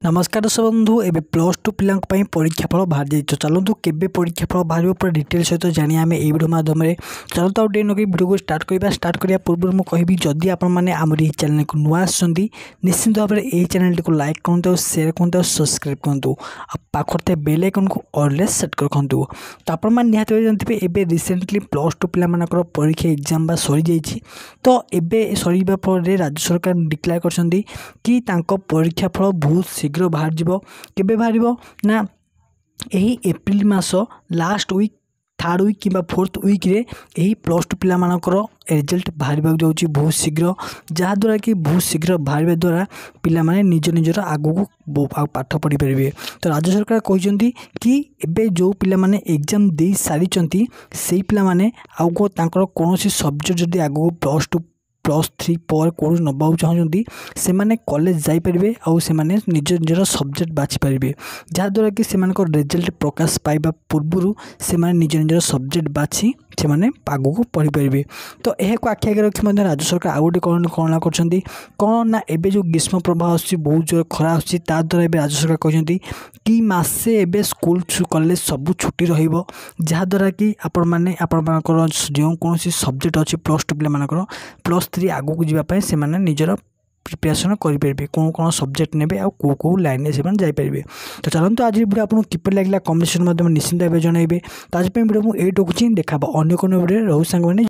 नमस्कार दर्शक बंधु एवं प्लस टू पिला परीक्षाफल बाहर जाइए। तो चलतु केबे परीक्षाफल बाहर पूरा डिटेल सहित जानिए आम यह वीडियो माध्यम चलते आउ डेन वीडियो को स्टार्ट करा पूर्व मुझे कहि जदि आपने आम चैनल को नुआ आसुँच निश्चित भाव में यही चैनल को लाइक करूँ शेयर करूँ सब्सक्राइब करूँ पाखे बेल आइकन को ऑलवेज सेट कर रखु। तो आपने निहत जानते हैं रिसेंटली प्लस टू पिला परीक्षा एग्जाम बा सरी जाइए। तो एबे सरीबा पर राज्य सरकार डिक्लेयर कर कि परीक्षाफल बहुत शीघ्र बाहर जीवो। केबे बाहर ना यही एप्रिल मास लास्ट वीक थर्ड वीक कि फोर्थ वीक रे यही प्लस टू पिला मानकर रिजल्ट बाहर जाऊँगी बहुत शीघ्र, जहाँद्वारा कि बहुत शीघ्र बाहर द्वारा पिला माने निज निजर आगू पाठ पढ़ी पारे। तो राज्य सरकार कहते कि एबे जो पिला माने एग्जाम दे सारी से पिला माने आगो तांकर कौन सब्जेक्ट जदि आगू प्लस टू प्लस थ्री पर कौन नबाक चाहते से माने कॉलेज जाइपारे आउ से माने निज निजर सब्जेक्ट बाछि पारे, जहाँद्वारा कि से रिजल्ट प्रकाश पाइबा पूर्व से माने निज निजर सब्जेक्ट बाछि से माने आगू को पढ़ी पारे। तो यह आखि आगे रखी राज्य सरकार आउ गोटे कौन कौन ना एबे जो ग्रीष्म प्रवाह आसी बहुत जोर खरा आद्वारा राज्य सरकार कहते कि मसे एबे स्कूल कॉलेज सब छुट्टी रहिबो, जहाँद्वारा कि आपण माने जो कौन सब्जेक्ट अच्छी प्लस टू पिला प्लस थ्री आगू को जावाई से निजर प्रिपेरेसन करेंगे कौन कौन सब्जेक्ट ने कौ लाइन से जापारे। तो चलते आज वीडियो आपको किपर लगे कमेंट सेक्शन निश्चिंत भाव जनइबे। तो आज वीडियो मुझे रखुच्छी देखा अन्य वीडियो रहू सांग।